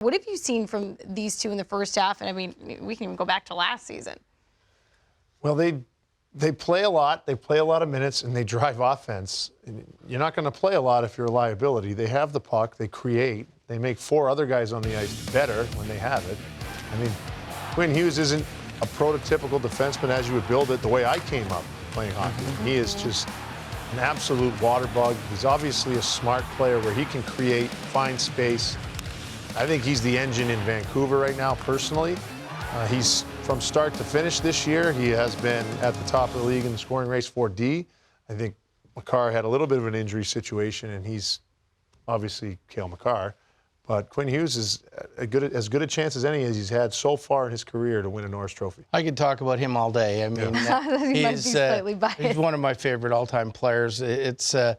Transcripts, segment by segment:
What have you seen from these two in the first half? And I mean, we can even go back to last season. Well, they play a lot. They play a lot of minutes, and they drive offense. You're not going to play a lot if you're a liability. They have the puck. They create. They make four other guys on the ice better when they have it. I mean, Quinn Hughes isn't a prototypical defenseman as you would build it the way I came up playing hockey. He is just an absolute water bug. He's obviously a smart player where he can create, find space. I think he's the engine in Vancouver right now, personally. He's from start to finish this year. He has been at the top of the league in the scoring race for D. I think Makar had a little bit of an injury situation, and he's obviously Cale Makar. But Quinn Hughes is as good a chance as any as he's had so far in his career to win a Norris Trophy. I could talk about him all day. I mean, he's one of my favorite all-time players. I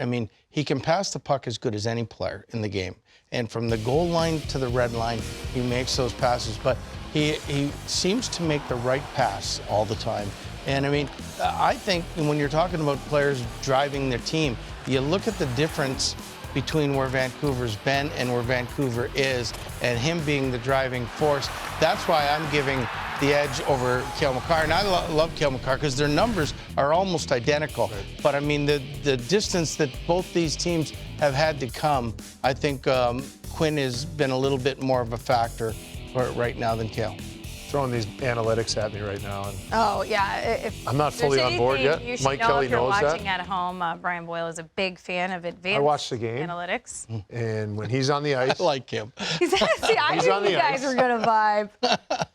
mean, he can pass the puck as good as any player in the game. And from the goal line to the red line, he makes those passes. But he seems to make the right pass all the time. And I mean, I think when you're talking about players driving their team, you look at the difference between where Vancouver's been and where Vancouver is, and him being the driving force. That's why I'm giving the edge over Cale Makar. And I love Cale Makar because their numbers are almost identical. Right. But I mean, the distance that both these teams have had to come, I think Quinn has been a little bit more of a factor for it right now than Cale. Throwing these analytics at me right now. And oh, yeah. I'm not fully on board yet. Mike Kelly knows that. If you're watching at home, Brian Boyle is a big fan of advanced I watched the game. Analytics. And when he's on the ice. I like him. See, I knew you guys were going to vibe.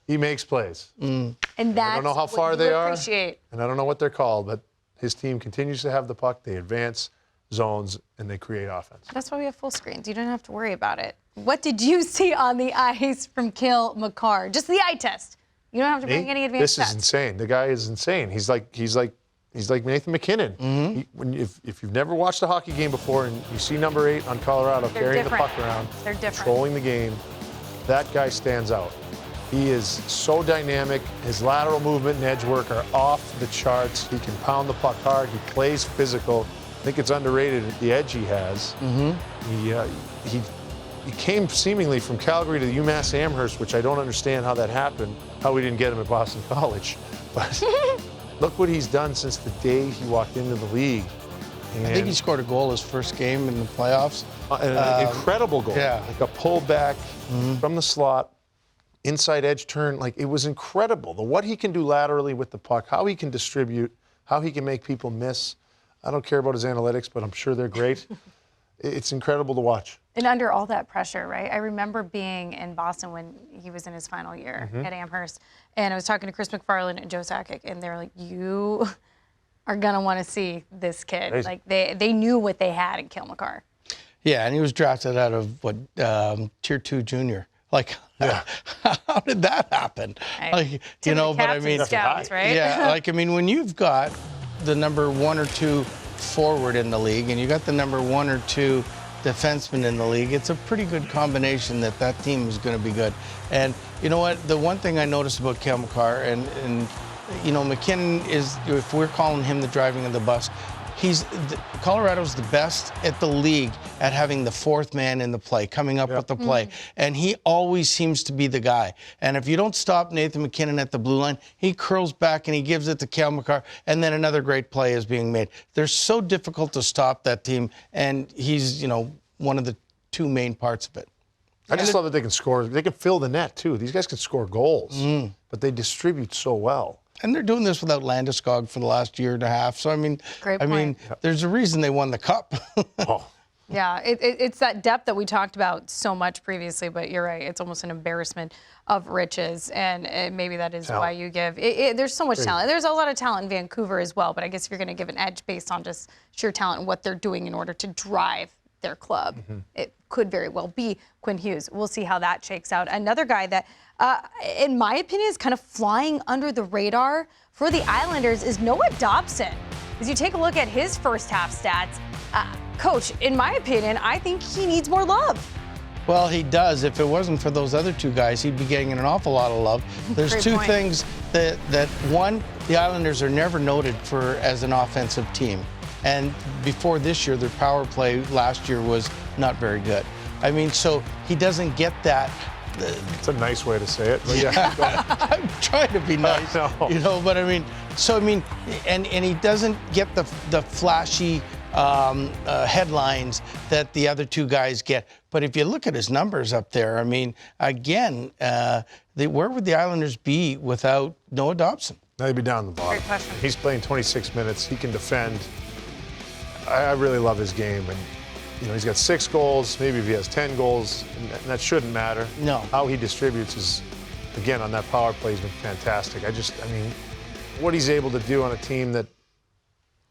He makes plays. And that's I don't know how far they are. Appreciate. And I don't know what they're called, but his team continues to have the puck. They advance zones, and they create offense. That's why we have full screens. You don't have to worry about it. What did you see on the ice from Cale Makar? Just the eye test. You don't have to bring any advanced This is insane. The guy is insane. He's like Nathan McKinnon. If you've never watched a hockey game before and you see number 8 on Colorado carrying the puck around, controlling the game, that guy stands out. He is so dynamic. His lateral movement and edge work are off the charts. He can pound the puck hard. He plays physical. I think it's underrated the edge he has. He came seemingly from Calgary to UMass Amherst, which I don't understand how that happened, how we didn't get him at Boston College. But look what he's done since the day he walked into the league. And I think he scored a goal his first game in the playoffs. An incredible goal. Yeah. Like a pullback from the slot, inside edge turn. Like, it was incredible. What he can do laterally with the puck, how he can distribute, how he can make people miss. I don't care about his analytics, but I'm sure they're great. It's incredible to watch. And under all that pressure, right? I remember being in Boston when he was in his final year at Amherst, and I was talking to Chris McFarland and Joe Sakic, and they were like, you are going to want to see this kid. Crazy. Like, they knew what they had in Cale Makar. Yeah, and he was drafted out of, Tier 2 junior. Like, how did that happen? Right. Like, you know, but I mean, scouts, right? Yeah, like, I mean, when you've got the number 1 or 2 forward in the league, and you got the number 1 or 2 defenseman in the league, it's a pretty good combination that team is going to be good. And you know what? The one thing I noticed about Cale Makar, and you know, McKinnon is, if we're calling him the driving of the bus, Colorado's the best at the league at having the fourth man in the play, coming up with the play. And he always seems to be the guy. And if you don't stop Nathan McKinnon at the blue line, he curls back and he gives it to Cale Makar, and then another great play is being made. They're so difficult to stop, that team, and he's, you know, one of the 2 main parts of it. I just love that they can score. They can fill the net, too. These guys can score goals, but they distribute so well. And they're doing this without Landeskog for the last year and a half. So, I mean, there's a reason they won the Cup. Yeah, it's that depth that we talked about so much previously, but you're right. It's almost an embarrassment of riches, and maybe that is why you give. There's so much talent. There's a lot of talent in Vancouver as well, but I guess if you're going to give an edge based on just sheer talent and what they're doing in order to drive their club, it could very well be Quinn Hughes. We'll see how that shakes out. Another guy that, in my opinion, is kind of flying under the radar for the Islanders is Noah Dobson. As you take a look at his first half stats, Coach, in my opinion, I think he needs more love. Well, he does. If it wasn't for those other 2 guys, he'd be getting an awful lot of love. There's Great 2 point. things that one, the Islanders are never noted for as an offensive team. And before this year, their power play last year was not very good. I mean, so he doesn't get that. It's a nice way to say it, but yeah. I'm trying to be nice, you know, but I mean, so I mean, and he doesn't get the flashy headlines that the other two guys get. But if you look at his numbers up there, I mean, again, where would the Islanders be without Noah Dobson? They'd be down the bottom. Great question. He's playing 26 minutes. He can defend. I really love his game, and you know, he's got 6 goals. Maybe if he has 10 goals, and that shouldn't matter. No. How he distributes is, again, on that power play has been fantastic. I mean, what he's able to do on a team that,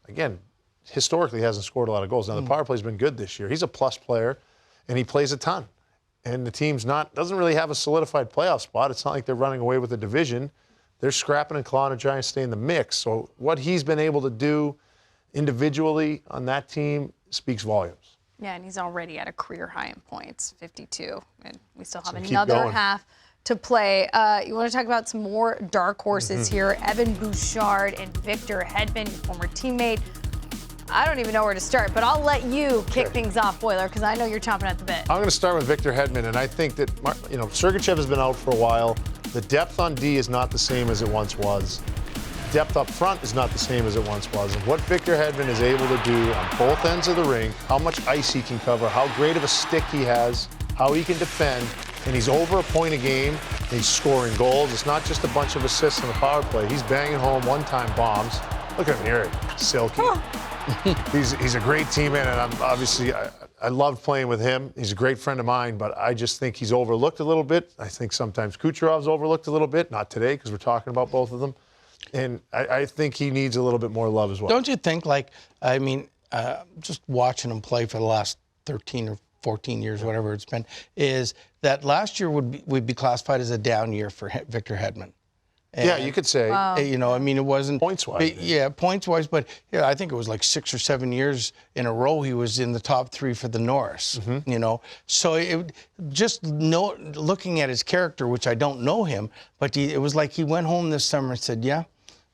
again, historically hasn't scored a lot of goals. Now, the power play's been good this year. He's a plus player, and he plays a ton. And the team's doesn't really have a solidified playoff spot. It's not like they're running away with the division. They're scrapping and clawing and trying to stay in the mix. So what he's been able to do individually on that team speaks volumes. Yeah, and he's already at a career high in points, 52. And we still have So keep another going. half to play. You want to talk about some more dark horses here. Evan Bouchard and Victor Hedman, former teammate. I don't even know where to start, but I'll let you kick things off, Boiler, because I know you're chomping at the bit. I'm going to start with Victor Hedman, and I think that, you know, Sergachev has been out for a while. The depth on D is not the same as it once was. Depth up front is not the same as it once was. And what Victor Hedman is able to do on both ends of the rink, how much ice he can cover, how great of a stick he has, how he can defend, and he's over a point a game. He's scoring goals. It's not just a bunch of assists on the power play. He's banging home one-time bombs. Look at him here, silky. He's a great teammate, and I love playing with him. He's a great friend of mine, but I just think he's overlooked a little bit. I think sometimes Kucherov's overlooked a little bit. Not today, because we're talking about both of them. And I think he needs a little bit more love as well. Don't you think, like, I mean, just watching him play for the last 13 or 14 years, whatever it's been, is that last year would be classified as a down year for Victor Hedman. And, yeah, you could say. You know, I mean, it wasn't Points-wise. Yeah, points-wise, but yeah, I think it was like 6 or 7 years in a row he was in the top 3 for the Norris. You know, so looking at his character, which I don't know him, but it was like he went home this summer and said, "Yeah,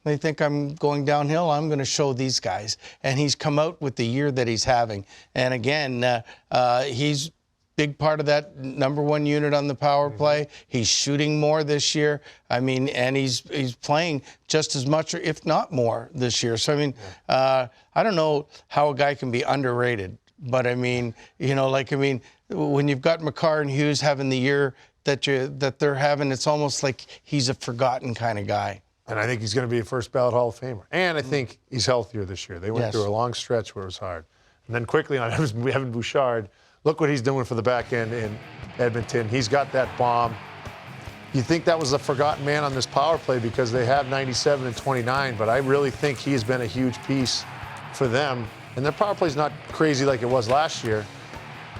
they think I'm going downhill. I'm going to show these guys." And he's come out with the year that he's having. And again, he's big part of that number 1 unit on the power play. He's shooting more this year. I mean, and he's playing just as much, or if not more, this year. So I mean, I don't know how a guy can be underrated, but I mean, you know, like, I mean, when you've got Makar and Hughes having the year that they're having, it's almost like he's a forgotten kind of guy. And I think he's going to be a first ballot Hall of Famer. And I think he's healthier this year. They went through a long stretch where it was hard. And then quickly on Evan Bouchard, look what he's doing for the back end in Edmonton. He's got that bomb. You think that was a forgotten man on this power play because they have 97 and 29, but I really think he has been a huge piece for them. And their power play's not crazy like it was last year,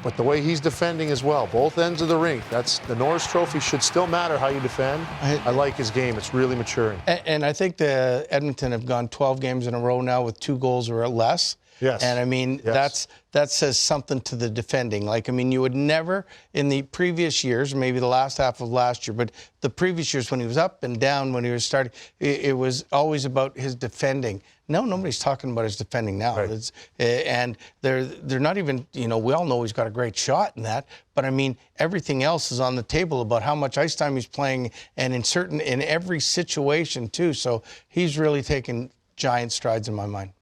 but the way he's defending as well, both ends of the rink, that's the Norris Trophy should still matter how you defend. I like his game. It's really maturing. And I think the Edmonton have gone 12 games in a row now with 2 goals or less. Yes. And I mean, that says something to the defending. Like, I mean, you would never in the previous years, maybe the last half of last year, but the previous years when he was up and down, when he was starting, it was always about his defending. No, nobody's talking about his defending now. Right. And they're not even, you know, we all know he's got a great shot in that, but I mean, everything else is on the table about how much ice time he's playing and in every situation too. So he's really taken giant strides in my mind.